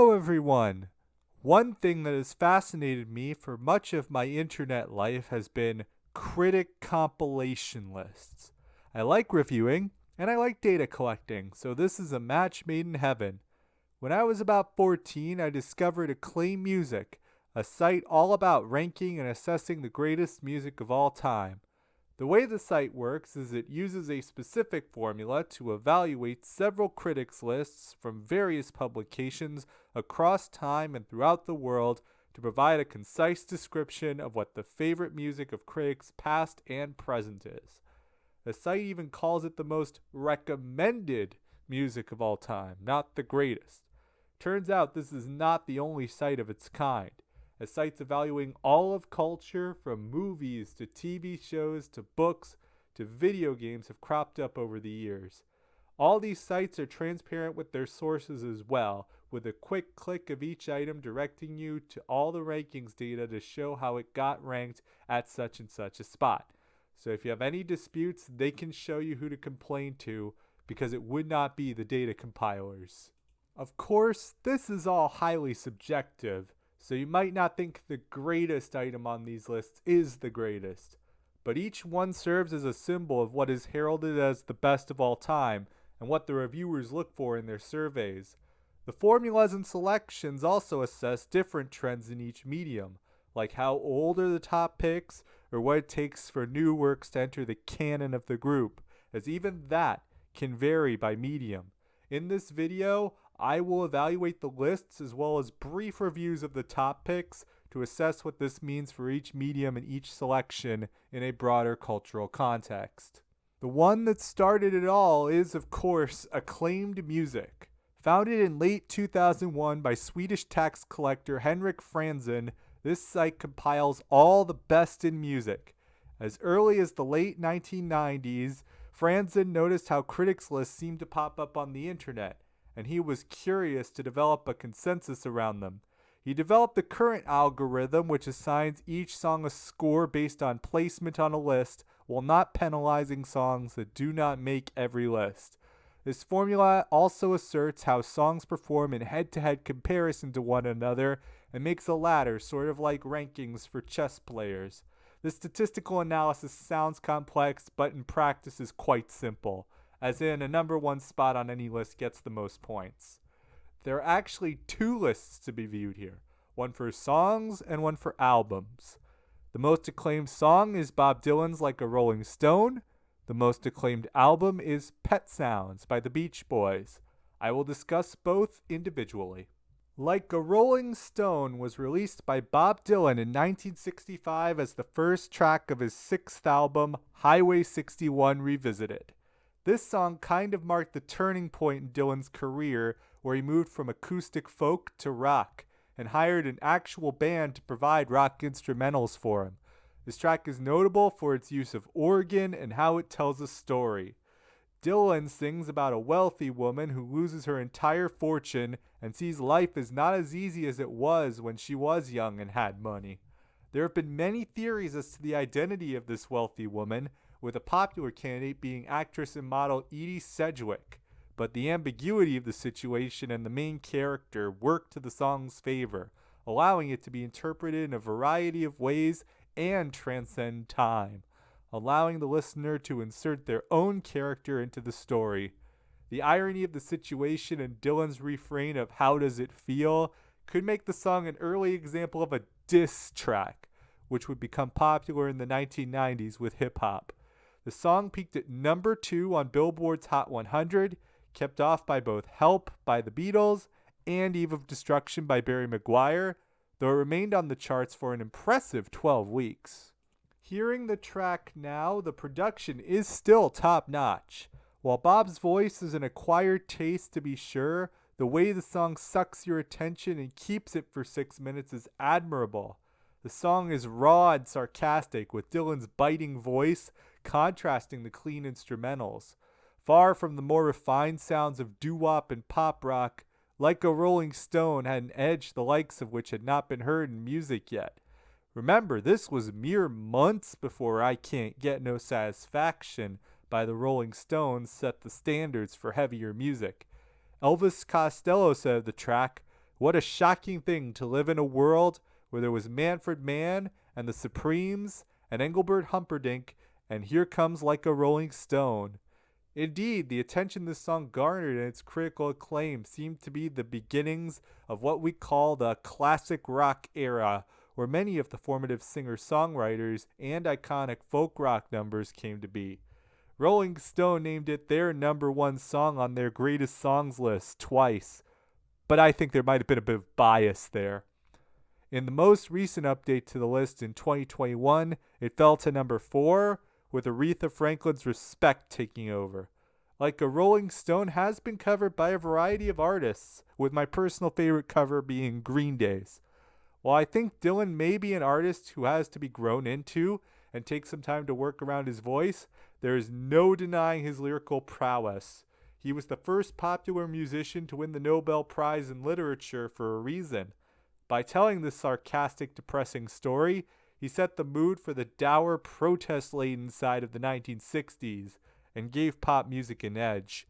Hello, everyone. One thing that has fascinated me for much of my internet life has been critic compilation lists. I like reviewing and I like data collecting, so this is a match made in heaven. When I was about 14, I discovered Acclaimed Music, a site all about ranking and assessing the greatest music of all time. The way the site works is it uses a specific formula to evaluate several critics' lists from various publications across time and throughout the world to provide a concise description of what the favorite music of critics past and present is. The site even calls it the most recommended music of all time, not the greatest. Turns out this is not the only site of its kind, as sites evaluating all of culture from movies to TV shows to books to video games have cropped up over the years. All these sites are transparent with their sources as well, with a quick click of each item directing you to all the rankings data to show how it got ranked at such and such a spot. So if you have any disputes, they can show you who to complain to, because it would not be the data compilers. Of course, this is all highly subjective, so you might not think the greatest item on these lists is the greatest, but each one serves as a symbol of what is heralded as the best of all time and what the reviewers look for in their surveys. The formulas and selections also assess different trends in each medium, like how old are the top picks or what it takes for new works to enter the canon of the group, as even that can vary by medium. In this video, I will evaluate the lists as well as brief reviews of the top picks to assess what this means for each medium and each selection in a broader cultural context. The one that started it all is, of course, Acclaimed Music. Founded in late 2001 by Swedish tax collector Henrik Franzen, this site compiles all the best in music. As early as the late 1990s, Franzen noticed how critics' lists seemed to pop up on the internet, and he was curious to develop a consensus around them. He developed the current algorithm, which assigns each song a score based on placement on a list, while not penalizing songs that do not make every list. This formula also asserts how songs perform in head-to-head comparison to one another, and makes a ladder sort of like rankings for chess players. This statistical analysis sounds complex, but in practice is quite simple, as in a number one spot on any list gets the most points. There are actually two lists to be viewed here, one for songs and one for albums. The most acclaimed song is Bob Dylan's Like a Rolling Stone. The most acclaimed album is Pet Sounds by the Beach Boys. I will discuss both individually. Like a Rolling Stone was released by Bob Dylan in 1965 as the first track of his sixth album, Highway 61 Revisited. This song kind of marked the turning point in Dylan's career, where he moved from acoustic folk to rock and hired an actual band to provide rock instrumentals for him. This track is notable for its use of organ and how it tells a story. Dylan sings about a wealthy woman who loses her entire fortune and sees life as not as easy as it was when she was young and had money. There have been many theories as to the identity of this wealthy woman, with a popular candidate being actress and model Edie Sedgwick, but the ambiguity of the situation and the main character work to the song's favor, allowing it to be interpreted in a variety of ways and transcend time, allowing the listener to insert their own character into the story. The irony of the situation and Dylan's refrain of "How does it feel?" could make the song an early example of a diss track, which would become popular in the 1990s with hip-hop. The song peaked at number 2 on Billboard's Hot 100, kept off by both Help by the Beatles and Eve of Destruction by Barry Maguire, though it remained on the charts for an impressive 12 weeks. Hearing the track now, the production is still top-notch. While Bob's voice is an acquired taste to be sure, the way the song sucks your attention and keeps it for 6 minutes is admirable. The song is raw and sarcastic, with Dylan's biting voice contrasting the clean instrumentals. Far from the more refined sounds of doo-wop and pop rock, Like a Rolling Stone had an edge the likes of which had not been heard in music yet. Remember, this was mere months before I Can't Get No Satisfaction by the Rolling Stones set the standards for heavier music. Elvis Costello said of the track, What a shocking thing to live in a world where there was Manfred Mann and the Supremes and Engelbert Humperdinck and Here Comes Like a Rolling Stone. Indeed, the attention this song garnered and its critical acclaim seemed to be the beginnings of what we call the classic rock era, where many of the formative singer-songwriters and iconic folk rock numbers came to be. Rolling Stone named it their number one song on their greatest songs list twice, but I think there might have been a bit of bias there. In the most recent update to the list in 2021, it fell to number 4, with Aretha Franklin's Respect taking over. Like a Rolling Stone has been covered by a variety of artists, with my personal favorite cover being Green Day's. While I think Dylan may be an artist who has to be grown into and take some time to work around his voice, there is no denying his lyrical prowess. He was the first popular musician to win the Nobel Prize in Literature for a reason. By telling this sarcastic, depressing story, he set the mood for the dour, protest-laden side of the 1960s and gave pop music an edge.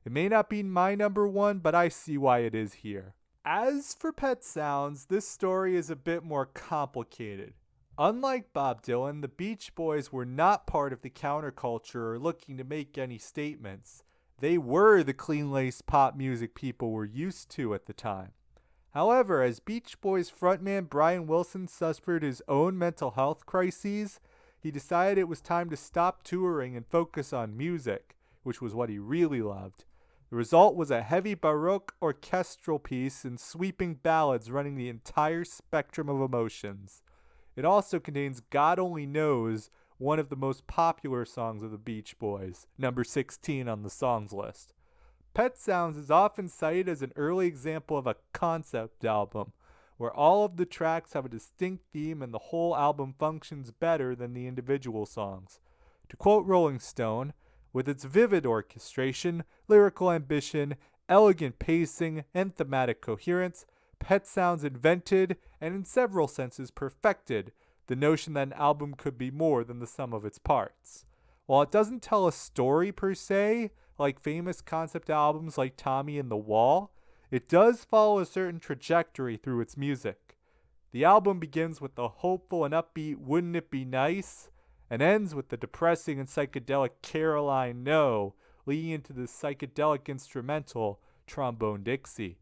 It may not be my number one, but I see why it is here. As for Pet Sounds, this story is a bit more complicated. Unlike Bob Dylan, the Beach Boys were not part of the counterculture or looking to make any statements. They were the clean-laced pop music people were used to at the time. However, as Beach Boys frontman Brian Wilson suffered his own mental health crises, he decided it was time to stop touring and focus on music, which was what he really loved. The result was a heavy Baroque orchestral piece and sweeping ballads running the entire spectrum of emotions. It also contains God Only Knows, one of the most popular songs of the Beach Boys, number 16 on the songs list. Pet Sounds is often cited as an early example of a concept album, where all of the tracks have a distinct theme and the whole album functions better than the individual songs. To quote Rolling Stone, with its vivid orchestration, lyrical ambition, elegant pacing, and thematic coherence, Pet Sounds invented, and in several senses perfected, the notion that an album could be more than the sum of its parts. While it doesn't tell a story per se, like famous concept albums like Tommy and the Wall, it does follow a certain trajectory through its music. The album begins with the hopeful and upbeat Wouldn't It Be Nice, and ends with the depressing and psychedelic Caroline No, leading into the psychedelic instrumental Trombone Dixie.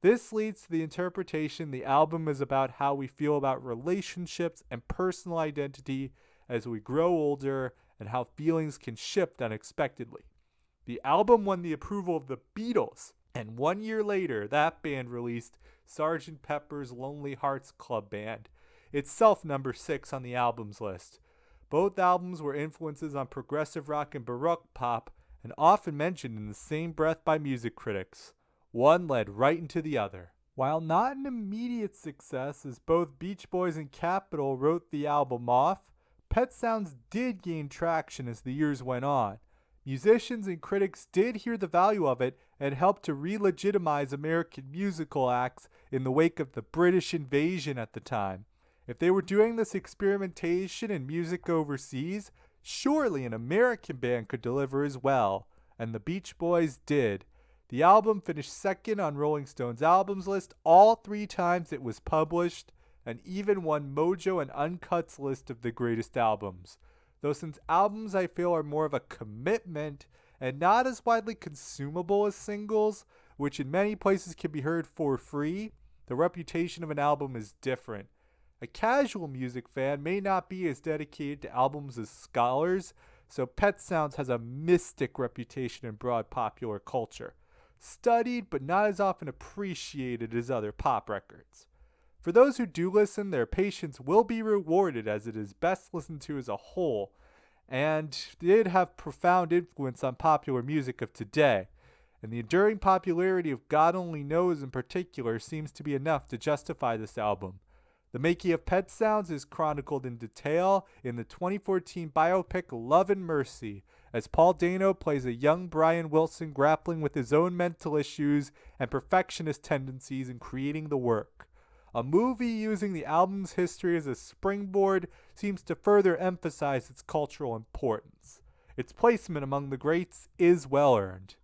This leads to the interpretation the album is about how we feel about relationships and personal identity as we grow older and how feelings can shift unexpectedly. The album won the approval of the Beatles, and 1 year later, that band released Sgt. Pepper's Lonely Hearts Club Band, itself number 6 on the albums list. Both albums were influences on progressive rock and Baroque pop, and often mentioned in the same breath by music critics. One led right into the other. While not an immediate success, as both Beach Boys and Capitol wrote the album off, Pet Sounds did gain traction as the years went on. Musicians and critics did hear the value of it and helped to re-legitimize American musical acts in the wake of the British invasion at the time. If they were doing this experimentation in music overseas, surely an American band could deliver as well, and the Beach Boys did. The album finished second on Rolling Stone's albums list all 3 times it was published, and even won Mojo and Uncut's list of the greatest albums. Though since albums I feel are more of a commitment and not as widely consumable as singles, which in many places can be heard for free, the reputation of an album is different. A casual music fan may not be as dedicated to albums as scholars, so Pet Sounds has a mystic reputation in broad popular culture, studied but not as often appreciated as other pop records. For those who do listen, their patience will be rewarded as it is best listened to as a whole, and did have profound influence on popular music of today, and the enduring popularity of God Only Knows in particular seems to be enough to justify this album. The making of Pet Sounds is chronicled in detail in the 2014 biopic Love and Mercy, as Paul Dano plays a young Brian Wilson grappling with his own mental issues and perfectionist tendencies in creating the work. A movie using the album's history as a springboard seems to further emphasize its cultural importance. Its placement among the greats is well earned.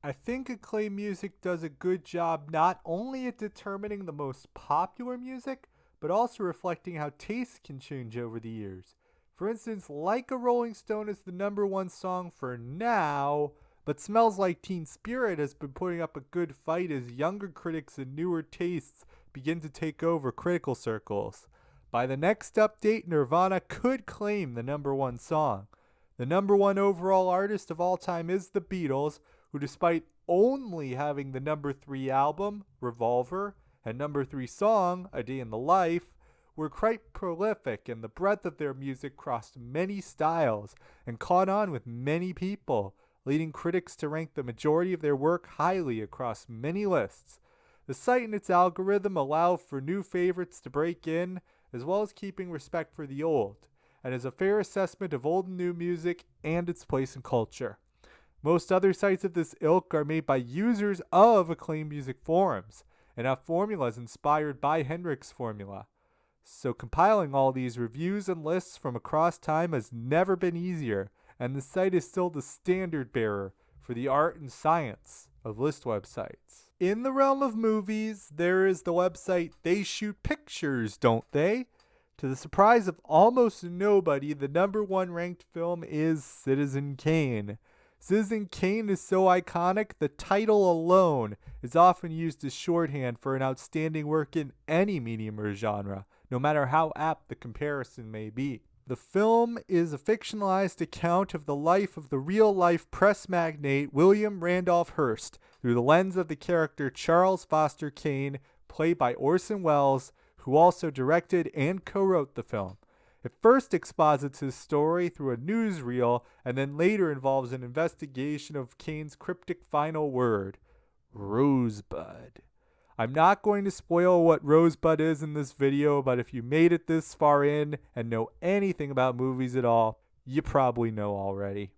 I think Acclaimed Music does a good job not only at determining the most popular music, but also reflecting how tastes can change over the years. For instance, Like a Rolling Stone is the number one song for now, but Smells Like Teen Spirit has been putting up a good fight as younger critics and newer tastes begin to take over critical circles. By the next update, Nirvana could claim the number one song. The number one overall artist of all time is the Beatles, who, despite only having the number 3 album, Revolver, and number 3 song, A Day in the Life, were quite prolific, and the breadth of their music crossed many styles and caught on with many people, leading critics to rank the majority of their work highly across many lists. The site and its algorithm allow for new favorites to break in, as well as keeping respect for the old, and is a fair assessment of old and new music and its place in culture. Most other sites of this ilk are made by users of Acclaimed Music forums, and have formulas inspired by Hendrix' formula. So compiling all these reviews and lists from across time has never been easier, and the site is still the standard bearer for the art and science of list websites. In the realm of movies, there is the website They Shoot Pictures, Don't They? To the surprise of almost nobody, the number one ranked film is Citizen Kane. Citizen Kane is so iconic, the title alone is often used as shorthand for an outstanding work in any medium or genre, no matter how apt the comparison may be. The film is a fictionalized account of the life of the real-life press magnate William Randolph Hearst through the lens of the character Charles Foster Kane, played by Orson Welles, who also directed and co-wrote the film. It first exposits his story through a newsreel and then later involves an investigation of Kane's cryptic final word, Rosebud. I'm not going to spoil what Rosebud is in this video, but if you made it this far in and know anything about movies at all, you probably know already.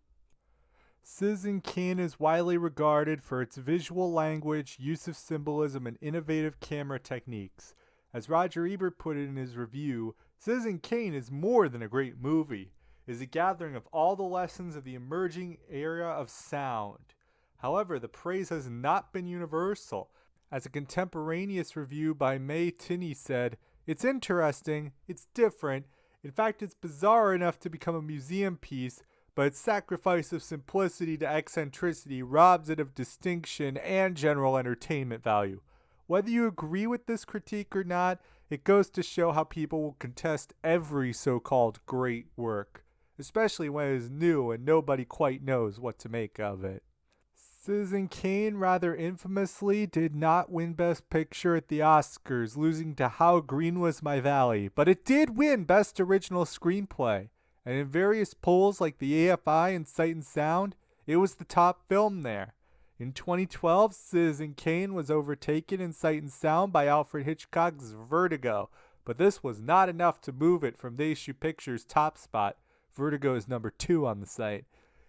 Citizen Kane is widely regarded for its visual language, use of symbolism, and innovative camera techniques. As Roger Ebert put it in his review, Citizen Kane is more than a great movie. It is a gathering of all the lessons of the emerging era of sound. However, the praise has not been universal. As a contemporaneous review by May Tinney said, "It's interesting, it's different, in fact it's bizarre enough to become a museum piece, but its sacrifice of simplicity to eccentricity robs it of distinction and general entertainment value." Whether you agree with this critique or not, it goes to show how people will contest every so-called great work, especially when it is new and nobody quite knows what to make of it. Citizen Kane rather infamously did not win Best Picture at the Oscars, losing to How Green Was My Valley, but it did win Best Original Screenplay, and in various polls like the AFI and Sight and Sound, it was the top film there. In 2012, Citizen Kane was overtaken in Sight and Sound by Alfred Hitchcock's Vertigo, but this was not enough to move it from They Shoot Pictures' top spot. Vertigo is number 2 on the site.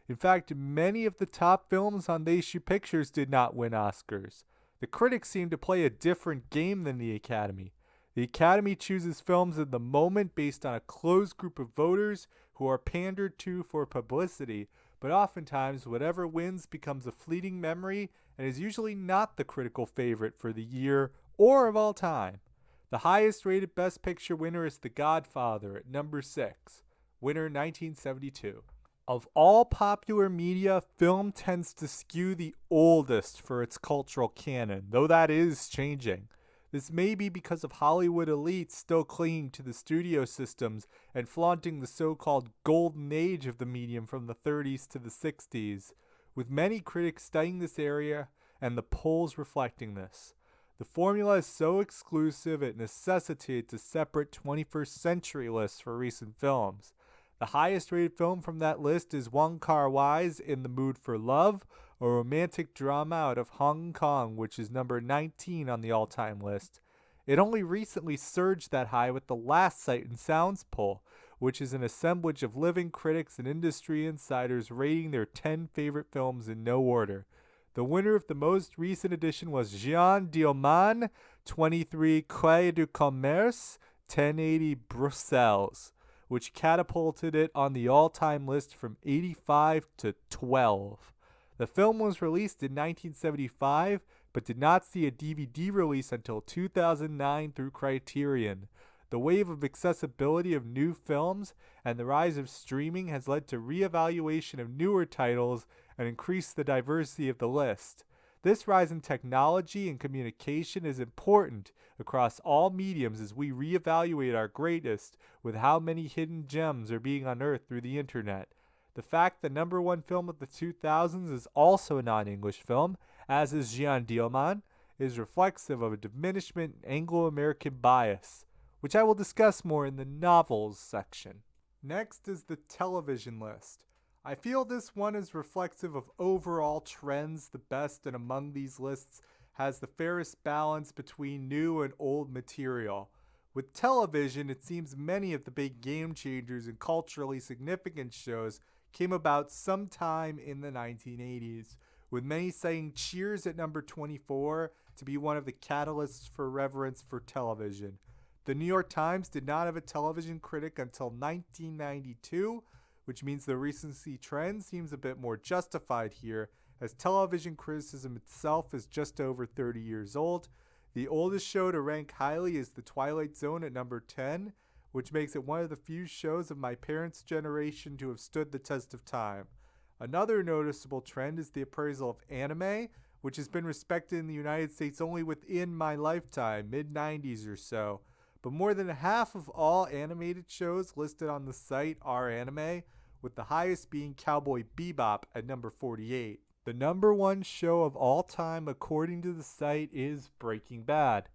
In fact, many of the top films on They Shoot Pictures did not win Oscars. The critics seem to play a different game than the Academy. The Academy chooses films in the moment based on a closed group of voters who are pandered to for publicity, but oftentimes whatever wins becomes a fleeting memory and is usually not the critical favorite for the year or of all time. The highest rated Best Picture winner is The Godfather at number 6, winner 1972. Of all popular media, film tends to skew the oldest for its cultural canon, though that is changing. This may be because of Hollywood elites still clinging to the studio systems and flaunting the so-called golden age of the medium from the 30s to the 60s, with many critics studying this area and the polls reflecting this. The formula is so exclusive it necessitates a separate 21st century list for recent films. The highest rated film from that list is Wong Kar-wai's In the Mood for Love, a romantic drama out of Hong Kong, which is number 19 on the all-time list. It only recently surged that high with the last Sight and Sounds poll, which is an assemblage of living critics and industry insiders rating their 10 favorite films in no order. The winner of the most recent edition was Jean Dielman, 23 Quai du Commerce, 1080 Bruxelles, which catapulted it on the all-time list from 85 to 12. The film was released in 1975, but did not see a DVD release until 2009 through Criterion. The wave of accessibility of new films and the rise of streaming has led to reevaluation of newer titles and increased the diversity of the list. This rise in technology and communication is important across all mediums as we reevaluate our greatest with how many hidden gems are being unearthed through the internet. The fact the number one film of the 2000s is also a non-English film, as is Jeanne Dielman, is reflexive of a diminishment in Anglo-American bias, which I will discuss more in the novels section. Next is the television list. I feel this one is reflexive of overall trends. The best and among these lists has the fairest balance between new and old material. With television, it seems many of the big game changers and culturally significant shows came about sometime in the 1980s, with many citing Cheers at number 24 to be one of the catalysts for reverence for television. The New York Times did not have a television critic until 1992, which means the recency trend seems a bit more justified here, as television criticism itself is just over 30 years old. The oldest show to rank highly is The Twilight Zone at number 10, which makes it one of the few shows of my parents' generation to have stood the test of time. Another noticeable trend is the appraisal of anime, which has been respected in the United States only within my lifetime, mid-90s or so. But more than half of all animated shows listed on the site are anime, with the highest being Cowboy Bebop at number 48. The number one show of all time according to the site is Breaking Bad.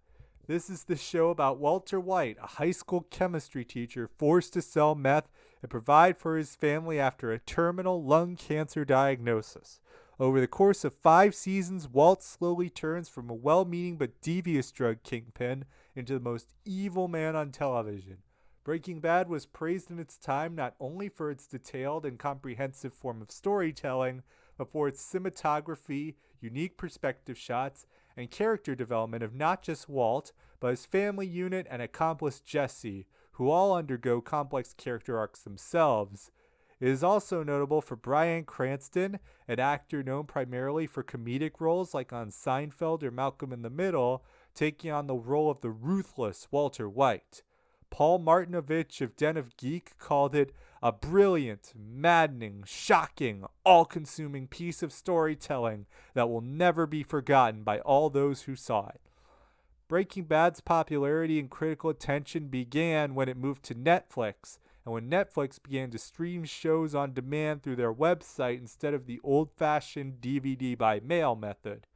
This is the show about Walter White, a high school chemistry teacher forced to sell meth and provide for his family after a terminal lung cancer diagnosis. Over the course of 5 seasons, Walt slowly turns from a well-meaning but devious drug kingpin into the most evil man on television. Breaking Bad was praised in its time not only for its detailed and comprehensive form of storytelling, but for its cinematography, unique perspective shots, and character development of not just Walt, but his family unit and accomplice Jesse, who all undergo complex character arcs themselves. It is also notable for Bryan Cranston, an actor known primarily for comedic roles like on Seinfeld or Malcolm in the Middle, taking on the role of the ruthless Walter White. Paul Martinovich of Den of Geek called it a brilliant, maddening, shocking, all-consuming piece of storytelling that will never be forgotten by all those who saw it. Breaking Bad's popularity and critical attention began when it moved to Netflix, and when Netflix began to stream shows on demand through their website instead of the old-fashioned DVD by mail method.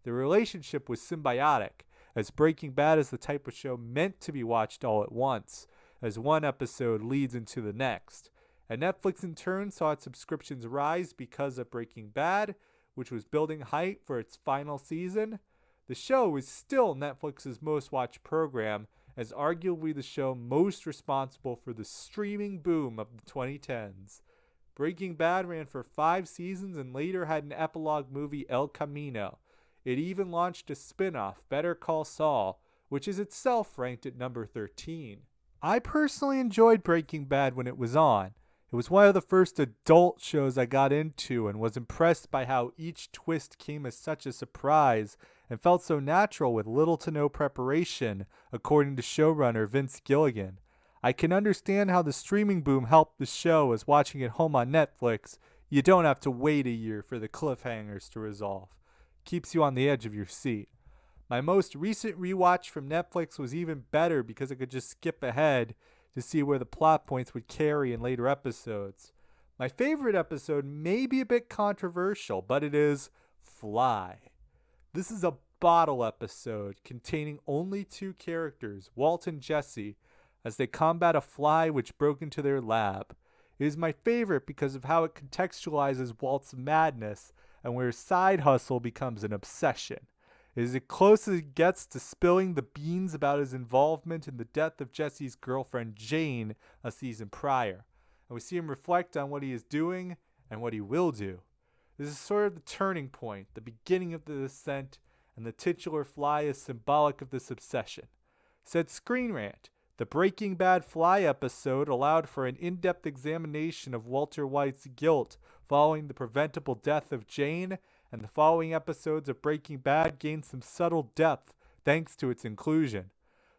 The relationship was symbiotic, as Breaking Bad is the type of show meant to be watched all at once, as one episode leads into the next. And Netflix in turn saw its subscriptions rise because of Breaking Bad, which was building hype for its final season. The show is still Netflix's most watched program, as arguably the show most responsible for the streaming boom of the 2010s. Breaking Bad ran for 5 seasons and later had an epilogue movie, El Camino. It even launched a spin-off, Better Call Saul, which is itself ranked at number 13. I personally enjoyed Breaking Bad when it was on. It was one of the first adult shows I got into and was impressed by how each twist came as such a surprise and felt so natural with little to no preparation, according to showrunner Vince Gilligan. I can understand how the streaming boom helped the show, as watching it home on Netflix, you don't have to wait a year for the cliffhangers to resolve. Keeps you on the edge of your seat. My most recent rewatch from Netflix was even better because I could just skip ahead to see where the plot points would carry in later episodes. My favorite episode may be a bit controversial, but it is Fly. This is a bottle episode containing only 2 characters, Walt and Jesse, as they combat a fly which broke into their lab. It is my favorite because of how it contextualizes Walt's madness and where side hustle becomes an obsession. It is as close as it gets to spilling the beans about his involvement in the death of Jesse's girlfriend Jane a season prior, and we see him reflect on what he is doing and what he will do. This is sort of the turning point, the beginning of the descent, and the titular fly is symbolic of this obsession. Said Screen Rant, The Breaking Bad Fly episode allowed for an in-depth examination of Walter White's guilt following the preventable death of Jane, and the following episodes of Breaking Bad gained some subtle depth thanks to its inclusion.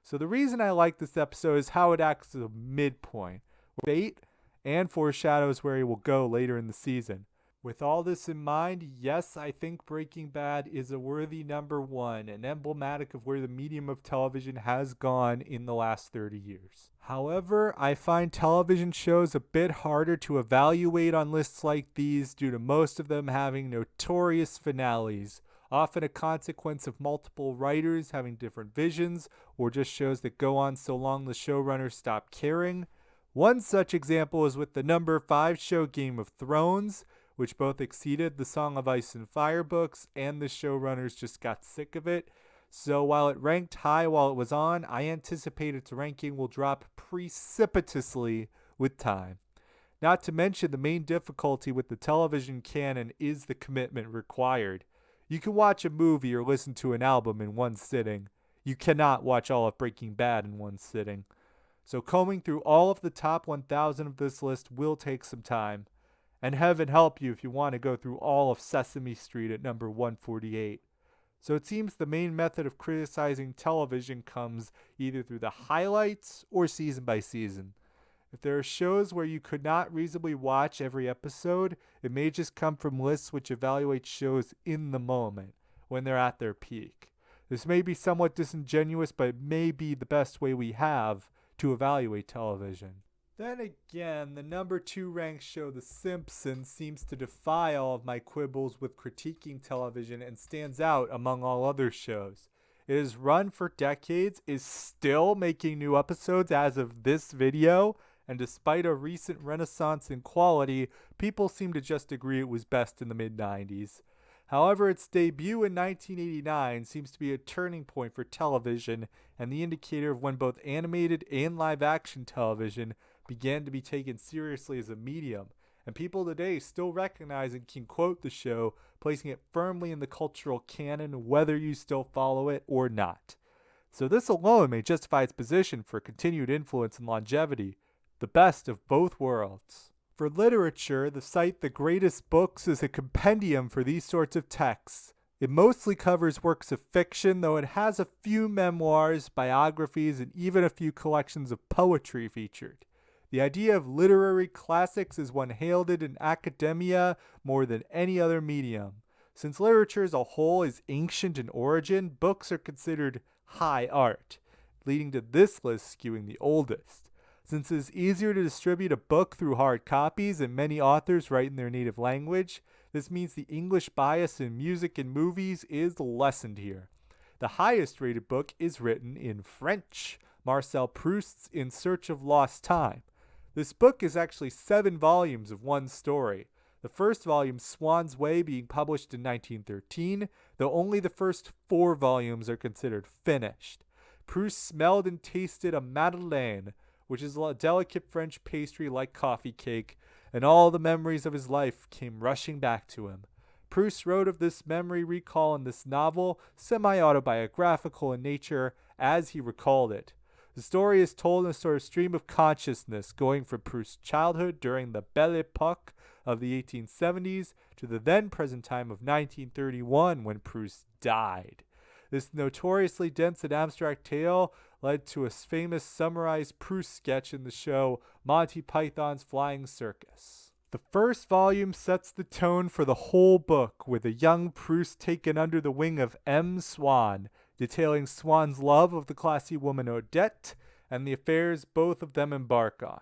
So the reason I like this episode is how it acts as a midpoint, fate, and foreshadows where he will go later in the season. With all this in mind, yes, I think Breaking Bad is a worthy number one and emblematic of where the medium of television has gone in the last 30 years. However, I find television shows a bit harder to evaluate on lists like these due to most of them having notorious finales, often a consequence of multiple writers having different visions or just shows that go on so long the showrunners stop caring. One such example is with the number 5 show Game of Thrones, which both exceeded the Song of Ice and Fire books, and the showrunners just got sick of it. So while it ranked high while it was on, I anticipate its ranking will drop precipitously with time. Not to mention the main difficulty with the television canon is the commitment required. You can watch a movie or listen to an album in one sitting. You cannot watch all of Breaking Bad in one sitting. So combing through all of the top 1,000 of this list will take some time. And heaven help you if you want to go through all of Sesame Street at number 148. So it seems the main method of criticizing television comes either through the highlights or season by season. If there are shows where you could not reasonably watch every episode, it may just come from lists which evaluate shows in the moment, when they're at their peak. This may be somewhat disingenuous, but it may be the best way we have to evaluate television. Then again, the number 2 ranked show The Simpsons seems to defy all of my quibbles with critiquing television and stands out among all other shows. It has run for decades, is still making new episodes as of this video, and despite a recent renaissance in quality, people seem to just agree it was best in the mid-90s. However, its debut in 1989 seems to be a turning point for television and the indicator of when both animated and live-action television began to be taken seriously as a medium, and people today still recognize and can quote the show, placing it firmly in the cultural canon whether you still follow it or not. So this alone may justify its position for continued influence and longevity, the best of both worlds. For literature, the site The Greatest Books is a compendium for these sorts of texts. It mostly covers works of fiction, though it has a few memoirs, biographies, and even a few collections of poetry featured. The idea of literary classics is one heralded in academia more than any other medium. Since literature as a whole is ancient in origin, books are considered high art, leading to this list skewing the oldest. Since it is easier to distribute a book through hard copies and many authors write in their native language, this means the English bias in music and movies is lessened here. The highest rated book is written in French, Marcel Proust's In Search of Lost Time. This book is actually 7 volumes of one story. The first volume, Swan's Way, being published in 1913, though only the first 4 volumes are considered finished. Proust smelled and tasted a madeleine, which is a delicate French pastry like coffee cake, and all the memories of his life came rushing back to him. Proust wrote of this memory recall in this novel, semi-autobiographical in nature, as he recalled it. The story is told in a sort of stream of consciousness, going from Proust's childhood during the Belle Époque of the 1870s to the then present time of 1931 when Proust died. This notoriously dense and abstract tale led to a famous summarized Proust sketch in the show Monty Python's Flying Circus. The first volume sets the tone for the whole book, with a young Proust taken under the wing of M. Swann, detailing Swann's love of the classy woman Odette and the affairs both of them embark on.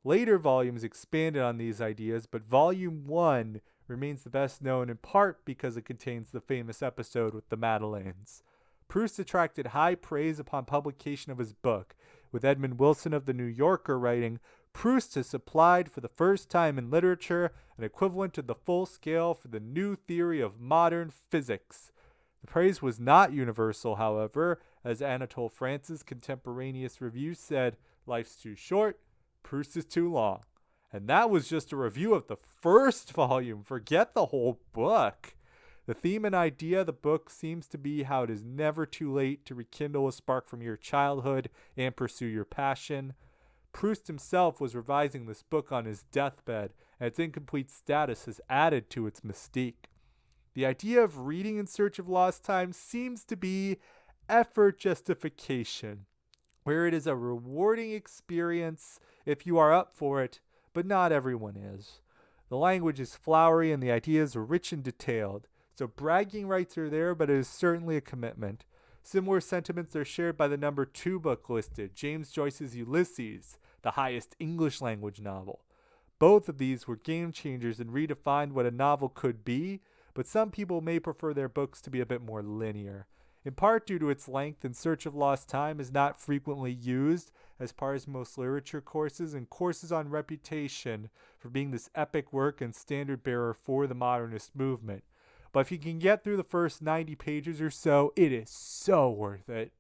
Later volumes expanded on these ideas, but Volume 1 remains the best known in part because it contains the famous episode with the Madeleines. Proust attracted high praise upon publication of his book, with Edmund Wilson of The New Yorker writing, "Proust has supplied for the first time in literature an equivalent to the full scale for the new theory of modern physics." The praise was not universal, however, as Anatole France's contemporaneous review said, "Life's too short, Proust is too long." And that was just a review of the first volume. Forget the whole book. The theme and idea of the book seems to be how it is never too late to rekindle a spark from your childhood and pursue your passion. Proust himself was revising this book on his deathbed, and its incomplete status has added to its mystique. The idea of reading in search of lost time seems to be effort justification, where it is a rewarding experience if you are up for it, but not everyone is. The language is flowery and the ideas are rich and detailed, so bragging rights are there, but it is certainly a commitment. Similar sentiments are shared by the number 2 book listed, James Joyce's Ulysses, the highest English language novel. Both of these were game changers and redefined what a novel could be, but some people may prefer their books to be a bit more linear. In part due to its length, In Search of Lost Time is not frequently used as part of most literature courses and courses on reputation for being this epic work and standard bearer for the modernist movement. But if you can get through the first 90 pages or so, it is so worth it.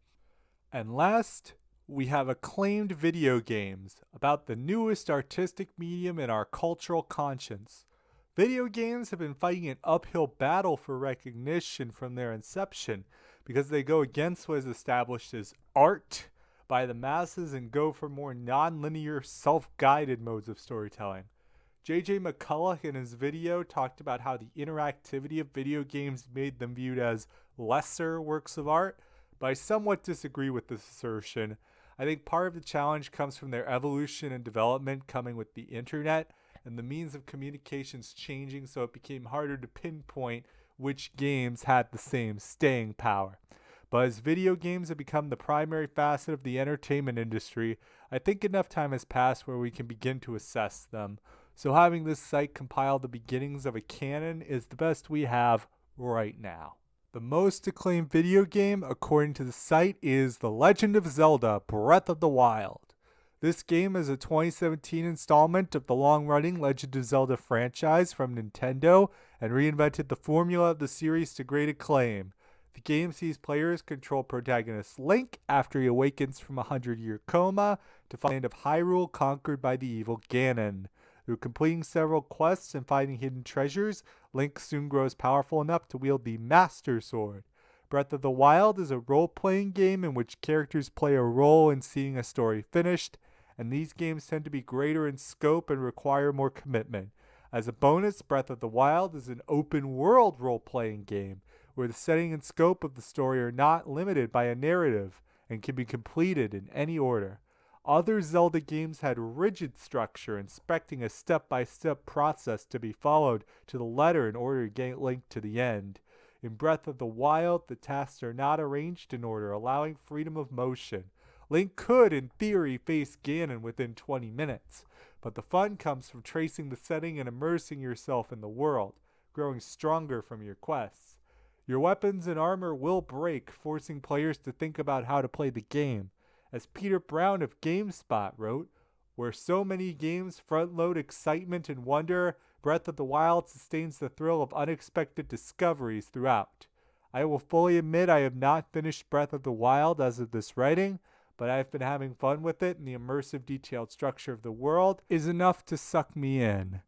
And last, we have acclaimed video games about the newest artistic medium in our cultural conscience. Video games have been fighting an uphill battle for recognition from their inception because they go against what is established as art by the masses and go for more non-linear, self-guided modes of storytelling. J.J. McCullough in his video talked about how the interactivity of video games made them viewed as lesser works of art, but I somewhat disagree with this assertion. I think part of the challenge comes from their evolution and development coming with the internet and the means of communications changing, so it became harder to pinpoint which games had the same staying power. But as video games have become the primary facet of the entertainment industry, I think enough time has passed where we can begin to assess them. So having this site compile the beginnings of a canon is the best we have right now. The most acclaimed video game, according to the site, is The Legend of Zelda: Breath of the Wild. This game is a 2017 installment of the long-running Legend of Zelda franchise from Nintendo and reinvented the formula of the series to great acclaim. The game sees players control protagonist Link after he awakens from a 100-year coma to find the land of Hyrule conquered by the evil Ganon. Through completing several quests and finding hidden treasures, Link soon grows powerful enough to wield the Master Sword. Breath of the Wild is a role-playing game in which characters play a role in seeing a story finished, and these games tend to be greater in scope and require more commitment. As a bonus, Breath of the Wild is an open-world role-playing game, where the setting and scope of the story are not limited by a narrative and can be completed in any order. Other Zelda games had rigid structure, expecting a step-by-step process to be followed to the letter in order to get Link to the end. In Breath of the Wild, the tasks are not arranged in order, allowing freedom of motion. Link could, in theory, face Ganon within 20 minutes, but the fun comes from tracing the setting and immersing yourself in the world, growing stronger from your quests. Your weapons and armor will break, forcing players to think about how to play the game. As Peter Brown of GameSpot wrote, where so many games front-load excitement and wonder, Breath of the Wild sustains the thrill of unexpected discoveries throughout. I will fully admit I have not finished Breath of the Wild as of this writing, but I have been having fun with it, and the immersive, detailed structure of the world is enough to suck me in.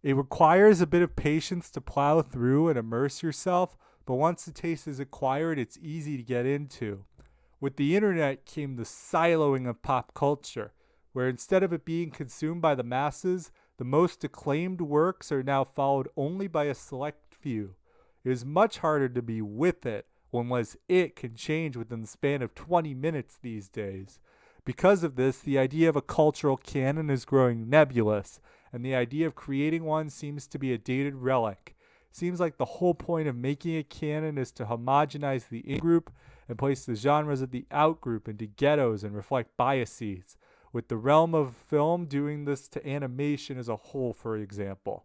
It requires a bit of patience to plow through and immerse yourself, but once the taste is acquired, it's easy to get into. With the internet came the siloing of pop culture, where instead of it being consumed by the masses, the most acclaimed works are now followed only by a select few. It is much harder to be with it unless it can change within the span of 20 minutes these days. Because of this, the idea of a cultural canon is growing nebulous, and the idea of creating one seems to be a dated relic. Seems like the whole point of making a canon is to homogenize the in-group and place the genres of the out-group into ghettos and reflect biases, with the realm of film doing this to animation as a whole, for example.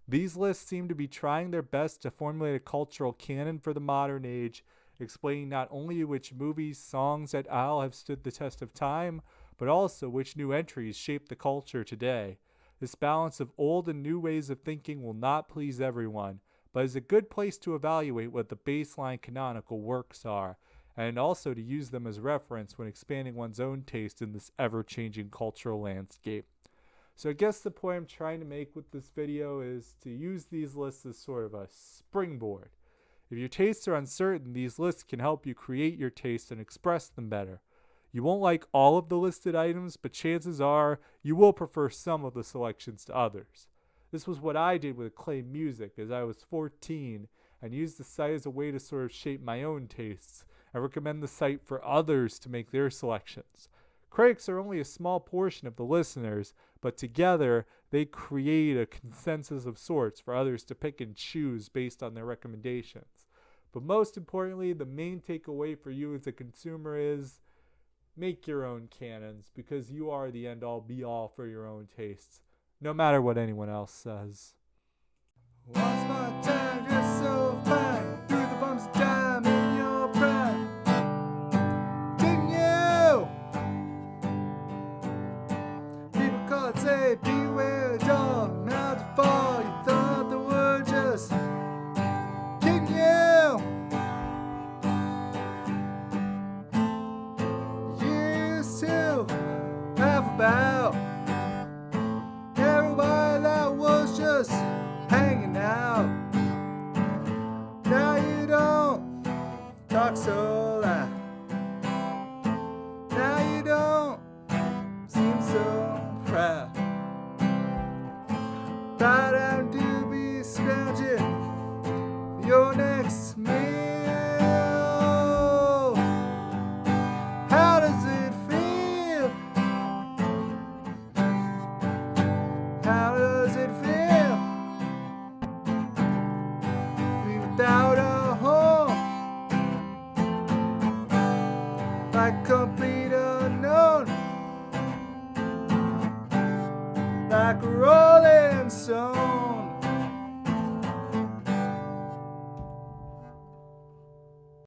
These lists seem to be trying their best to formulate a cultural canon for the modern age, explaining not only which movies, songs, et al. Have stood the test of time, but also which new entries shape the culture today. This balance of old and new ways of thinking will not please everyone, but is a good place to evaluate what the baseline canonical works are, and also to use them as reference when expanding one's own taste in this ever-changing cultural landscape. So I guess the point I'm trying to make with this video is to use these lists as sort of a springboard. If your tastes are uncertain, these lists can help you create your tastes and express them better. You won't like all of the listed items, but chances are you will prefer some of the selections to others. This was what I did with Acclaimed Music as I was 14 and used the site as a way to sort of shape my own tastes. I recommend the site for others to make their selections. Critics are only a small portion of the listeners, but together they create a consensus of sorts for others to pick and choose based on their recommendations. But most importantly, the main takeaway for you as a consumer is make your own canons because you are the end all be all for your own tastes, no matter what anyone else says. Once more time, just so fine, through the bumps of time in your prime. Didn't you? People call it, say, beware, dog, not to fall. You thought the word just kidding you. Used to laugh about everybody that was just hanging out. Now you don't talk so loud. Now you don't seem so proud. Bow down to be scrounging your next meal. How does it feel? How does it feel? Without a home, like complete unknown, like a rolling stone.